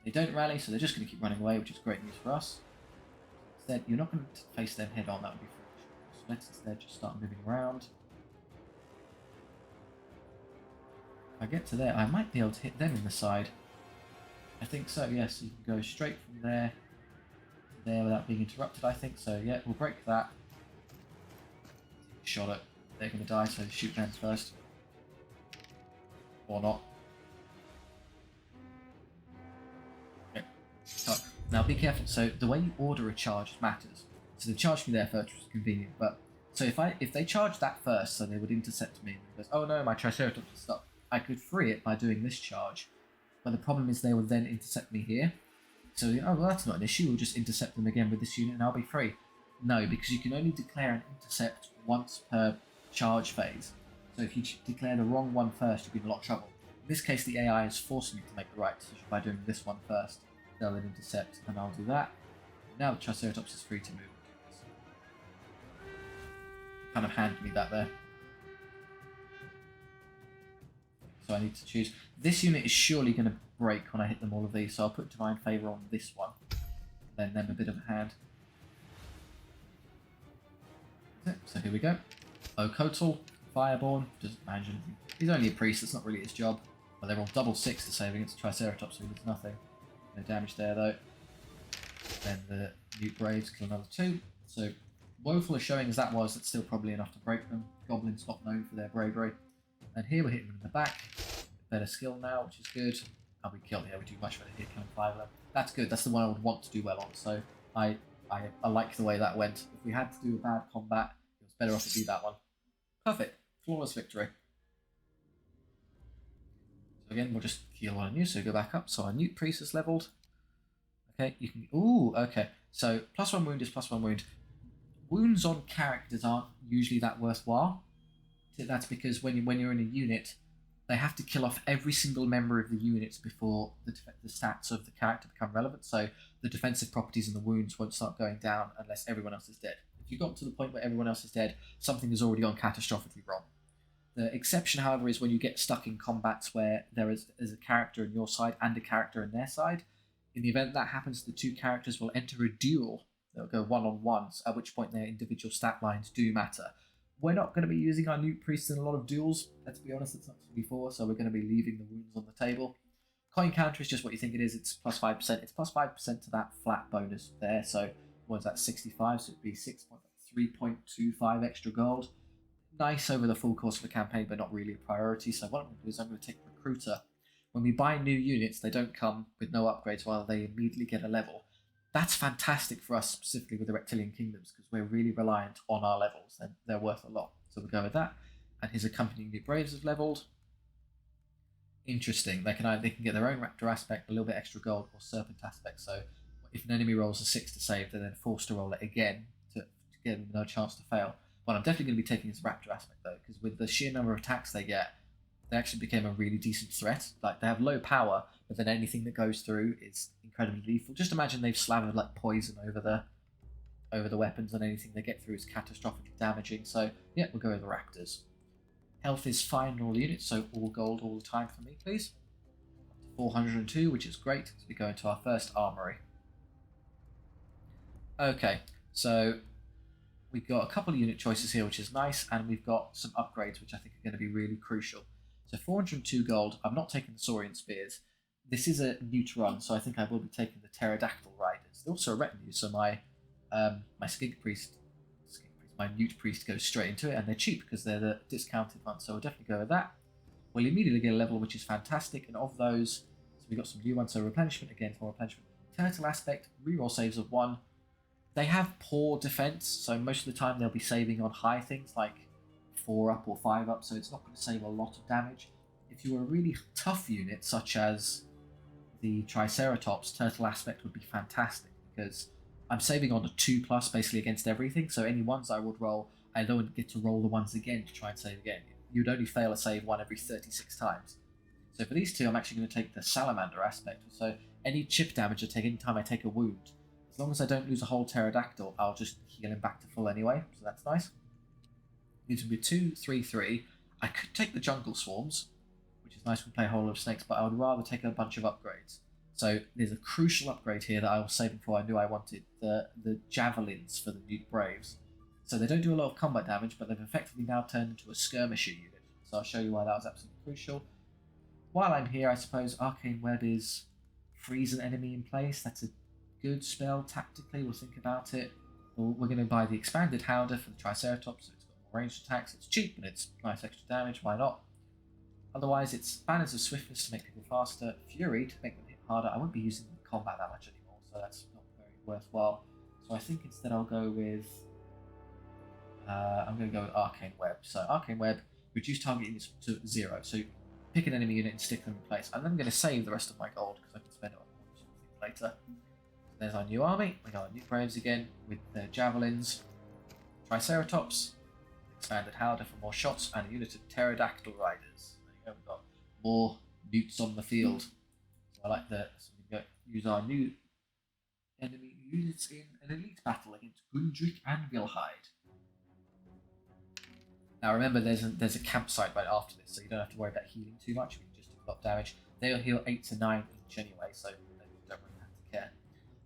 They don't rally, so they're just going to keep running away, which is great news for us. Instead, you're not going to face them head on. That would be foolish. So let's instead just start moving around. If I get to there, I might be able to hit them in the side. I think so, yes. You can go straight from there to there without being interrupted, I think so. Yeah, we'll break that. Shot it. They're going to die, so shoot them first. Or not. Okay. So, now be careful. So the way you order a charge matters. So they charged me there first, which was convenient. But so if they charge that first, so they would intercept me. And goes, oh no, my Triceratops is stuck. I could free it by doing this charge, but the problem is they will then intercept me here. So, oh, well, that's not an issue. We'll just intercept them again with this unit and I'll be free. No, because you can only declare an intercept once per charge phase. So if you declare the wrong one first, you'll be in a lot of trouble. In this case, the AI is forcing me to make the right decision by doing this one first. They'll then intercept, and I'll do that. Now the Triceratops is free to move. Kind of handed me that there. So I need to choose. This unit is surely going to break when I hit them all of these, so I'll put Divine Favour on this one. lend them a bit of a hand. So here we go. Okotal, Fireborn, doesn't manage anything. He's only a priest, that's not really his job. But they're all double 6 to save against Triceratops, so he does nothing. No damage there though. Then the Newt Braves kill another 2. So woeful as showing as that was, that's still probably enough to break them. Goblins not known for their bravery. And here we're hitting them in the back. Better skill now, which is good. And we killed here, we do much better here, killing 5 of them. That's good, that's the one I would want to do well on, so I like the way that went. If we had to do a bad combat, it was better off to do that one. Perfect. Flawless victory. So again, we'll just heal one anew, so go back up. So our Newt Priest is leveled. Okay, you can... Ooh, okay. So +1 wound is +1 wound. Wounds on characters aren't usually that worthwhile. That's because when you're in a unit, they have to kill off every single member of the unit before the stats of the character become relevant. So the defensive properties and the wounds won't start going down unless everyone else is dead. If you got to the point where everyone else is dead, something has already gone catastrophically wrong. The exception, however, is when you get stuck in combats where there is a character on your side and a character on their side. In the event that happens, the two characters will enter a duel. They'll go one-on-ones, at which point their individual stat lines do matter. We're not going to be using our Newt Priest in a lot of duels, let's be honest, it's not 24, so we're going to be leaving the wounds on the table. Coin counter is just what you think it is, it's +5%. It's +5% to that flat bonus there, so what is that, 65, so it'd be 3.25 extra gold. Nice over the full course of the campaign, but not really a priority, so what I'm going to do is I'm going to take Recruiter. When we buy new units, they don't come with no upgrades while they immediately get a level. That's fantastic for us, specifically with the Reptilian Kingdoms, because we're really reliant on our levels. They're worth a lot. So we'll go with that. And his accompanying Newt Braves is leveled. Interesting. They can get their own Raptor aspect, a little bit extra gold, or Serpent aspect. So if an enemy rolls a 6 to save, they're then forced to roll it again to give them no chance to fail. But I'm definitely going to be taking his Raptor aspect, though, because with the sheer number of attacks they get, they actually became a really decent threat. Like, they have low power, but then anything that goes through is incredibly lethal. Just imagine they've slathered like poison over the weapons, and anything they get through is catastrophically damaging. So yeah, we'll go with the Raptors. Health is fine in all units, so all gold all the time for me, please. 402, which is great, so we go into our first armory. Okay, so we've got a couple of unit choices here, which is nice, and we've got some upgrades, which I think are going to be really crucial. So 402 gold. I'm not taking the Saurian Spears. This is a Newt run, so I think I will be taking the Pterodactyl Riders. They're also a retinue, so my my Newt Priest goes straight into it, and they're cheap because they're the discounted ones, so we'll definitely go with that. We'll immediately get a level, which is fantastic, and of those, so we've got some new ones, so replenishment, again, more replenishment. Turtle aspect, reroll saves of 1. They have poor defense, so most of the time they'll be saving on high things like 4 up or 5 up, so it's not going to save a lot of damage. If you were a really tough unit, such as the Triceratops, Turtle aspect would be fantastic, because I'm saving on a 2+ basically against everything, so any ones I would roll, I don't get to roll the ones again to try and save again. You'd only fail a save 1 every 36 times. So for these two, I'm actually going to take the Salamander aspect, so any chip damage I take any time I take a wound. As long as I don't lose a whole Pterodactyl, I'll just heal him back to full anyway, so that's nice. These would be 2, 3, 3. I could take the Jungle Swarms, which is nice when we play a whole lot of snakes, but I would rather take a bunch of upgrades. So there's a crucial upgrade here that I was saving for I knew I wanted, the Javelins for the Newt Braves. So they don't do a lot of combat damage, but they've effectively now turned into a skirmisher unit. So I'll show you why that was absolutely crucial. While I'm here, I suppose Arcane Web is freeze an enemy in place. That's a good spell tactically, we'll think about it. We're going to buy the expanded Howder for the Triceratops, so it's got more ranged attacks, it's cheap and it's nice extra damage, why not? Otherwise it's Banners of Swiftness to make people faster, Fury to make them hit harder. I won't be using them in combat that much anymore, so that's not very worthwhile. So I think instead I'll go with I'm going to go with Arcane Web. So Arcane Web, reduce target units to 0, so pick an enemy unit and stick them in place. And then I'm going to save the rest of my gold because I can spend it on more useful things later. There's our new army. We got our Newt Braves again with their Javelins, Triceratops, expanded Howder for more shots, and a unit of Pterodactyl Riders. There you go, we've got more Newts on the field. So I like that. So we can use our new enemy units in an elite battle against Gundrick and Vilhide. Now remember, there's a campsite right after this, so you don't have to worry about healing too much. We can just do a lot of damage. They'll heal 8 to 9 each anyway, so you don't really have to care.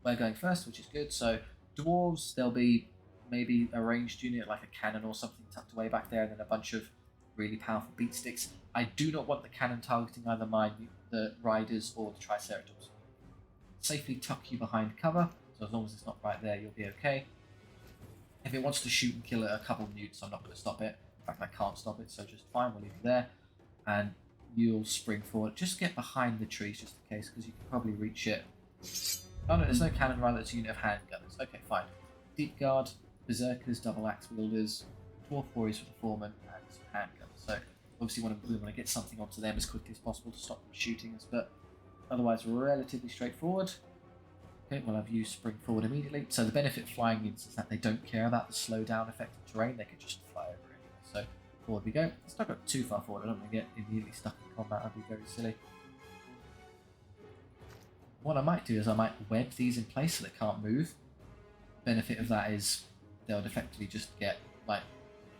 we're going first, which is good. So dwarves, there'll be maybe a ranged unit like a cannon or something tucked away back there, and then a bunch of really powerful beat sticks. I do not want the cannon targeting either the riders or the triceratops. Safely tuck you behind cover, so as long as it's not right there, you'll be okay. If it wants to shoot and kill a couple of newts, I'm not going to stop it. In fact, I can't stop it, so just fine, we'll leave it there. And you'll spring forward. Just get behind the trees just in case, because you can probably reach it. Oh no, there's no cannon rider, it's a unit of handgunners. Okay, fine. Deep guard, berserkers, double axe wielders, dwarf warriors for the foreman, and some handgunners. So obviously we want to get something onto them as quickly as possible to stop them shooting us, but otherwise relatively straightforward. Okay, we'll have you spring forward immediately. So the benefit of flying units is that they don't care about the slow down effect of terrain, they can just fly over anyway. So forward we go. Let's not go too far forward, I don't want to get immediately stuck in combat, that'd be very silly. What I might do is I might web these in place so they can't move. Benefit of that is they'll effectively just get, like,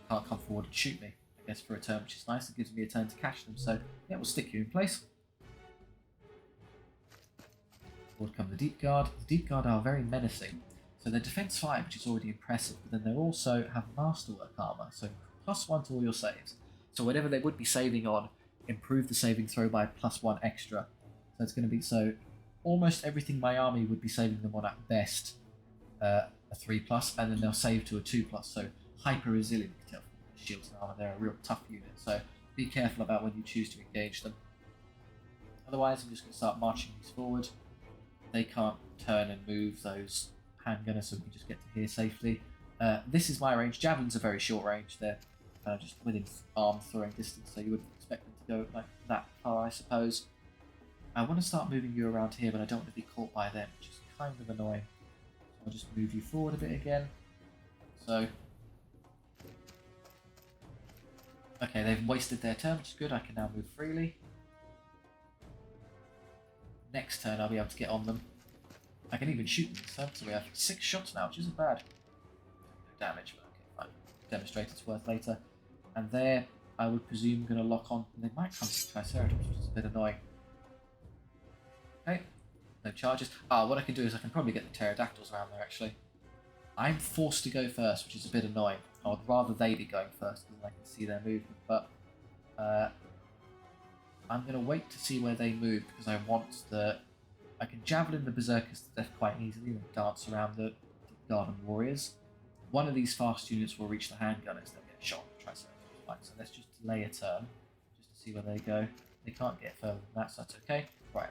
can't come forward and shoot me, I guess, for a turn, which is nice. It gives me a turn to catch them, so yeah, we'll stick you in place. Forward come the Deep Guard. The Deep Guard are very menacing. So they're defense 5, which is already impressive, but then they also have Masterwork armor, so +1 to all your saves. So whatever they would be saving on, improve the saving throw by +1 extra. So it's going to be, so almost everything my army would be saving them on at best a 3+, and then they'll save to a 2+. So hyper resilient, you can tell from the shields and armor, they're a real tough unit. So be careful about when you choose to engage them. Otherwise, I'm just going to start marching these forward. They can't turn and move those handgunners, so we can just get to here safely. This is my range. Javelins are very short range. They're just within arm throwing distance, so you wouldn't expect them to go like that far, I suppose. I want to start moving you around here, but I don't want to be caught by them, which is kind of annoying. So I'll just move you forward a bit again. So, okay, they've wasted their turn, which is good. I can now move freely. Next turn I'll be able to get on them. I can even shoot them this turn, so we have 6 shots now, which isn't bad. No damage, but okay, fine. Demonstrate it's worth later. And there, I would presume, going to lock on. They might come to Triceratops, which is a bit annoying. Okay, no charges. What I can do is I can probably get the pterodactyls around there, actually. I'm forced to go first, which is a bit annoying. I would rather they be going first, because I can see their movement, but I'm going to wait to see where they move, because I want I can javelin the berserkers to death quite easily and dance around the garden warriors. One of these fast units will reach the handgunners, they'll get shot with Triceratops. Right, so let's just delay a turn, just to see where they go. They can't get further than that, so that's okay. Right,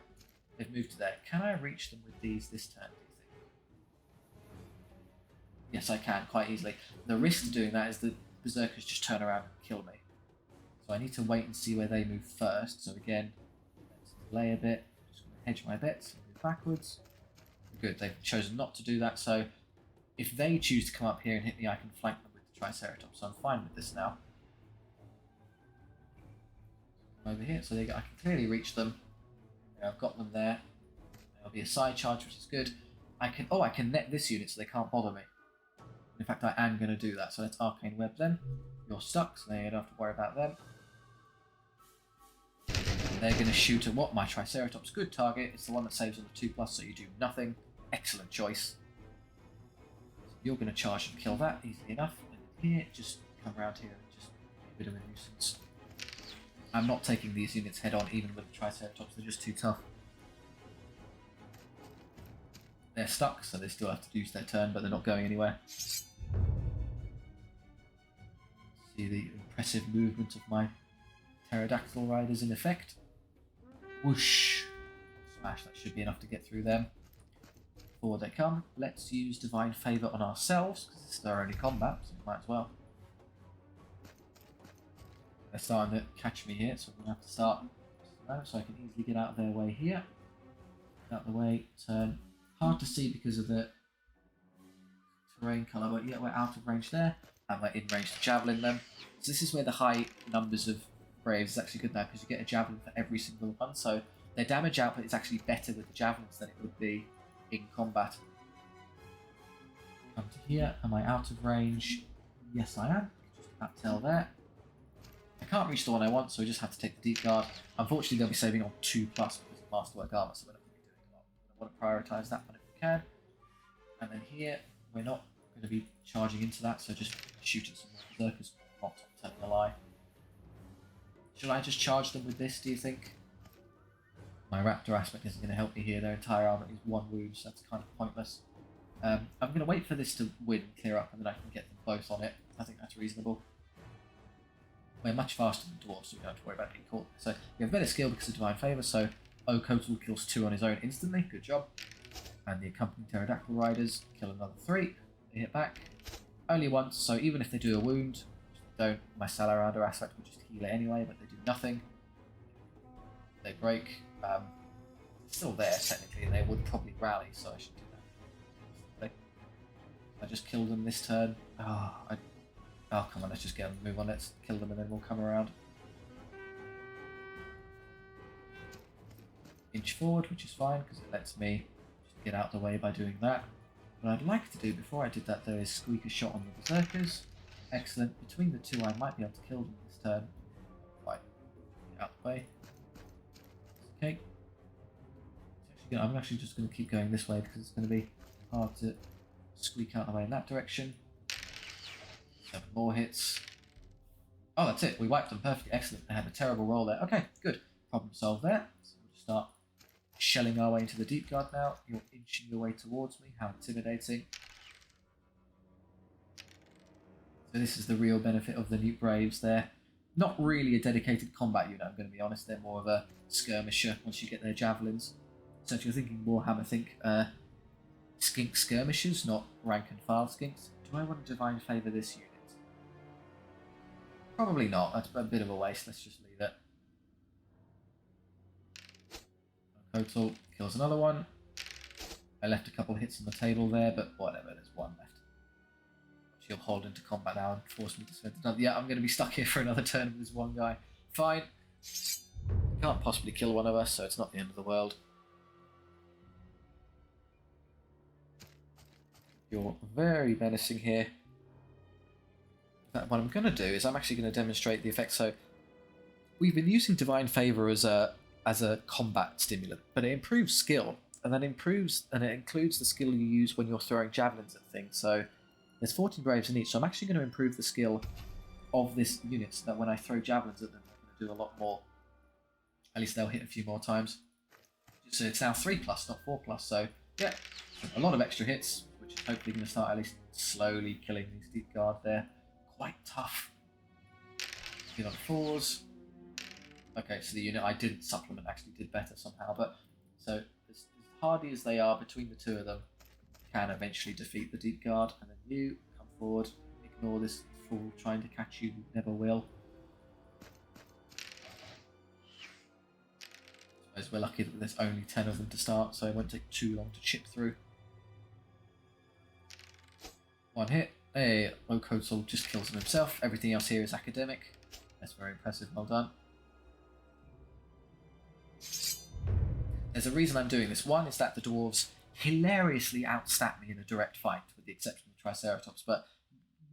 they've moved to there. Can I reach them with these this turn, do you think? Yes, I can, quite easily. The risk to doing that is that berserkers just turn around and kill me. So I need to wait and see where they move first. So again, let's delay a bit. Just going to hedge my bets and move backwards. Good, they've chosen not to do that. So if they choose to come up here and hit me, I can flank them with the Triceratops. So I'm fine with this now. Over here, so I can clearly reach them. Yeah, I've got them there. There'll be a side charge, which is good. I can net this unit so they can't bother me. In fact, I am going to do that. So let's Arcane Web them. You're stuck, so you don't have to worry about them. They're going to shoot at what? My Triceratops. Good target. It's the one that saves on the 2+, so you do nothing. Excellent choice. So you're going to charge and kill that easily enough. And here, just come around here and just be a bit of a nuisance. I'm not taking these units head on, even with the Triceratops. They're just too tough. They're stuck, so they still have to use their turn, but they're not going anywhere. See the impressive movement of my pterodactyl riders in effect. Whoosh! Smash, that should be enough to get through them. Forward they come. Let's use Divine Favour on ourselves, because this is our only combat, so we might as well. They're starting to catch me here, so we're going to have to start so I can easily get out of their way here. Out of the way, turn. Hard to see because of the terrain colour, but yeah, we're out of range there. And we're in range to javelin them. So this is where the high numbers of Braves is actually good now, because you get a javelin for every single one. So their damage output is actually better with the javelins than it would be in combat. Come to here. Am I out of range? Yes, I am. Just about tell there. I can't reach the one I want, so we just have to take the Deep Guard. Unfortunately, they'll be saving on 2+ because of Masterwork armor, so we're not going to be doing a lot. I want to prioritise that one if we can. And then here, we're not going to be charging into that, so just shooting some more berserkers, not telling a lie. Should I just charge them with this, do you think? My raptor aspect isn't going to help me here. Their entire armor is 1 wound, so that's kind of pointless. I'm going to wait for this to win and clear up, and then I can get them both on it. I think that's reasonable. We're much faster than dwarves, so we don't have to worry about getting caught. So we have better skill because of Divine Favour, so Okotal kills 2 on his own instantly. Good job. And the accompanying pterodactyl riders kill another 3. They hit back. Only once, so even if they do a wound, which they don't, my Salamander aspect will just heal it anyway, but they do nothing. They break. It's still there, technically, and they would probably rally, so I should do that. I just killed them this turn. Oh, come on, let's just get them, move on, let's kill them and then we'll come around. Inch forward, which is fine, because it lets me just get out of the way by doing that. What I'd like to do before I did that, though, is squeak a shot on the berserkers. Excellent. Between the two, I might be able to kill them this turn. Right, get out of the way. Okay. I'm actually just going to keep going this way because it's going to be hard to squeak out of the way in that direction. 7 more hits. Oh, that's it. We wiped them. Perfect. Excellent. They had a terrible roll there. Okay, good. Problem solved there. So we'll just start shelling our way into the deep guard now. You're inching your way towards me. How intimidating. So this is the real benefit of the Newt Braves. They're not really a dedicated combat unit, I'm going to be honest. They're more of a skirmisher once you get their javelins. So if you're thinking Warhammer, think skink skirmishers, not rank and file skinks. Do I want to Divine Favour this unit? Probably not. That's a bit of a waste. Let's just leave it. Kotal kills another one. I left a couple hits on the table there, but whatever. There's 1 left. She'll hold into combat now and force me to spend another. Yeah, I'm going to be stuck here for another turn with this one guy. Fine. Can't possibly kill one of us, so it's not the end of the world. You're very menacing here. What I'm going to do is I'm actually going to demonstrate the effect. So we've been using Divine Favour as a combat stimulant, but it improves skill, and then includes the skill you use when you're throwing javelins at things. So there's 14 Braves in each, so I'm actually going to improve the skill of this unit so that when I throw javelins at them, they're going to do a lot more. At least they'll hit a few more times. So it's now 3+, not 4+. So yeah, a lot of extra hits, which is hopefully going to start at least slowly killing these deep guard there. Quite tough. Get on 4s. Okay, so the unit I didn't supplement actually did better somehow, but so as hardy as they are between the two of them, can eventually defeat the deep guard. And then you come forward, ignore this fool trying to catch you who never will. I suppose we're lucky that there's only 10 of them to start, so it won't take too long to chip through. 1 hit. Hey, Okotal just kills him himself. Everything else here is academic. That's very impressive. Well done. There's a reason I'm doing this. One is that the dwarves hilariously outstat me in a direct fight, with the exception of Triceratops, but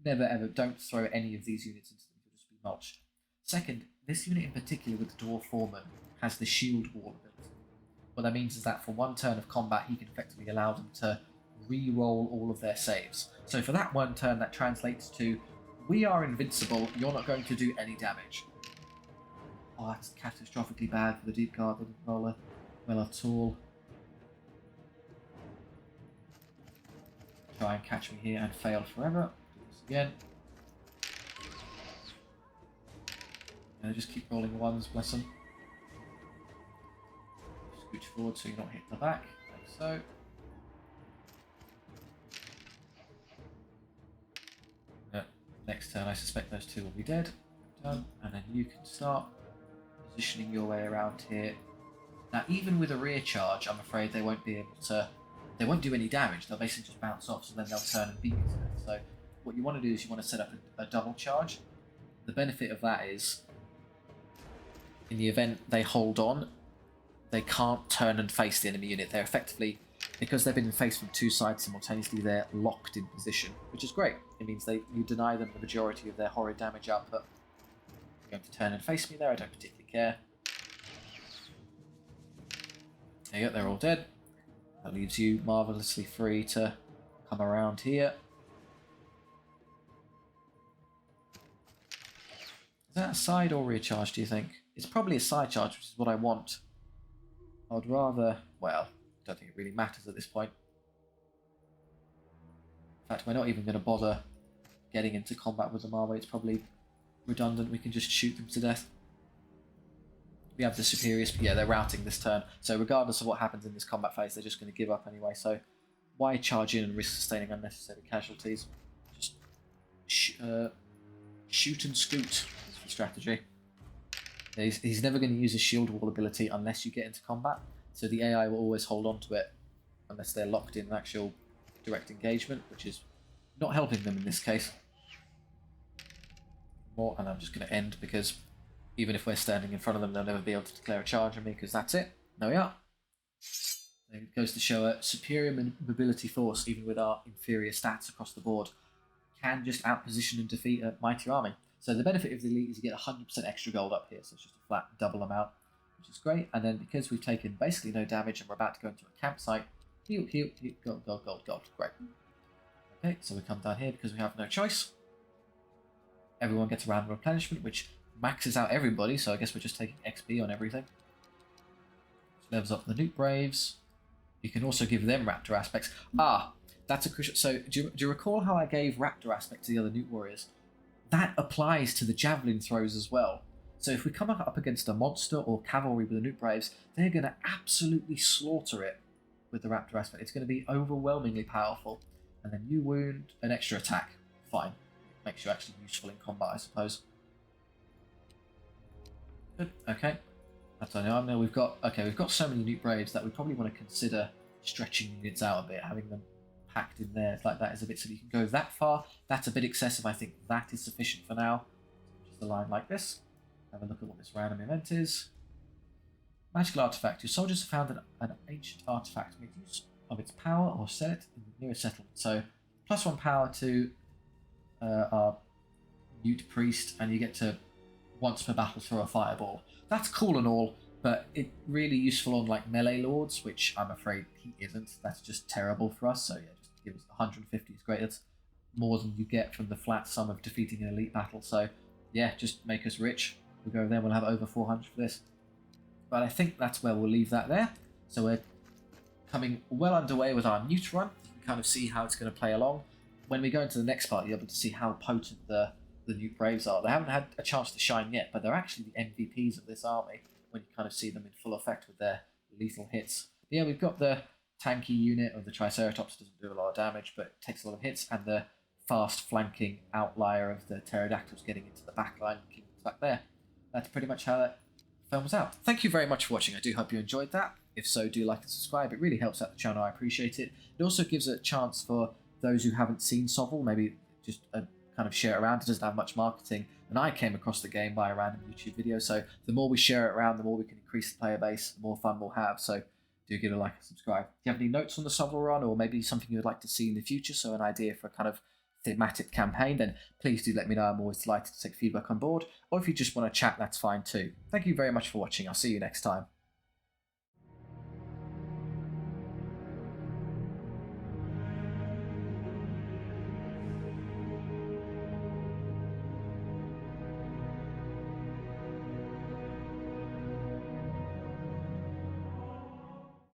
never ever, don't throw any of these units into them, you'll just be mulched. Second, this unit in particular with the Dwarf Foreman has the shield wall ability. What that means is that for 1 turn of combat, he can effectively allow them to re-roll all of their saves. So for that 1 turn, that translates to, we are invincible, you're not going to do any damage. Oh, that's catastrophically bad for the deep guard. They didn't roll well at all. Try and catch me here and fail forever. Do this again. And just keep rolling 1s, bless them. Scooch forward so you're not hit the back, like so. Next turn I suspect those 2 will be dead. Done. And then you can start positioning your way around here. Now even with a rear charge, I'm afraid they won't be able to, they won't do any damage, they'll basically just bounce off, so then they'll turn and beat you to death. So what you want to do is you want to set up a double charge. The benefit of that is, in the event they hold on, they can't turn and face the enemy unit. They're effectively, because they've been faced from 2 sides simultaneously, they're locked in position, which is great. It means you deny them the majority of their horrid damage output. You're going to turn and face me there, I don't particularly care. There you go, they're all dead. That leaves you marvellously free to come around here. Is that a side or rear charge, do you think? It's probably a side charge, which is what I want. I'd rather... well, I don't think it really matters at this point. In fact, we're not even going to bother getting into combat with them, are we? It's probably redundant. We can just shoot them to death. We have the superiors, but yeah, they're routing this turn. So regardless of what happens in this combat phase, they're just going to give up anyway. So why charge in and risk sustaining unnecessary casualties? Just shoot and scoot is the strategy. He's never going to use his shield wall ability unless you get into combat. So the AI will always hold on to it unless they're locked in an actual direct engagement, which is not helping them in this case. More, and I'm just going to end because even if we're standing in front of them, they'll never be able to declare a charge on me because that's it. There we are. It goes to show a superior mobility force, even with our inferior stats across the board, can just outposition and defeat a mighty army. So the benefit of the elite is you get 100% extra gold up here, so it's just a flat double amount, which is great. And then because we've taken basically no damage and we're about to go into a campsite, heal, heal, heal, gold, gold, gold, gold. Great. Okay, so we come down here because we have no choice. Everyone gets a round of replenishment, which maxes out everybody, so I guess we're just taking XP on everything. Which levels up the Newt Braves. You can also give them Raptor aspects. Ah, that's a crucial... So, do you recall how I gave Raptor aspect to the other Newt Warriors? That applies to the Javelin throws as well. So if we come up against a monster or cavalry with the Newt Braves, they're going to absolutely slaughter it with the Raptor aspect. It's going to be overwhelmingly powerful. And then you wound, an extra attack. Fine. Makes you actually useful in combat, I suppose. Good. Okay. I don't know. I know we've got so many Newt Braves that we probably want to consider stretching units out a bit, having them packed in there like that is a bit, so you can go that far. That's a bit excessive. I think that is sufficient for now. Just a line like this. Have a look at what this random event is. Magical artifact. Your soldiers have found an ancient artifact. Make use of its power or sell it in the nearest settlement. So +1 power to our Newt Priest, and you get to once per battle throw a fireball. That's cool and all, but it's really useful on like melee lords, which I'm afraid he isn't. That's just terrible for us. So yeah, just give us 150 is great. That's more than you get from the flat sum of defeating an elite battle. So yeah, just make us rich. We'll go there. We'll have over 400 for this. But I think that's where we'll leave that there. So we're coming well underway with our Newt run. You can kind of see how it's going to play along. When we go into the next part, you'll be able to see how potent the Newt Braves are. They haven't had a chance to shine yet, but they're actually the MVPs of this army when you kind of see them in full effect with their lethal hits. But yeah, we've got the tanky unit of the Triceratops, doesn't do a lot of damage, but takes a lot of hits, and the fast flanking outlier of the Pterodactyls getting into the back line and keeping us back there. That's pretty much how that film was out. Thank you very much for watching. I do hope you enjoyed that. If so, do like and subscribe. It really helps out the channel. I appreciate it. It also gives a chance for those who haven't seen SOVL, maybe just kind of share it around. It doesn't have much marketing, and I came across the game by a random YouTube video, so the more we share it around, the more we can increase the player base, the more fun we'll have. So do give it a like and subscribe. If you have any notes on the SOVL run, or maybe something you'd like to see in the future, so an idea for a kind of thematic campaign, then please do let me know. I'm always delighted to take feedback on board, or if you just want to chat, that's fine too. Thank you very much for watching. I'll see you next time.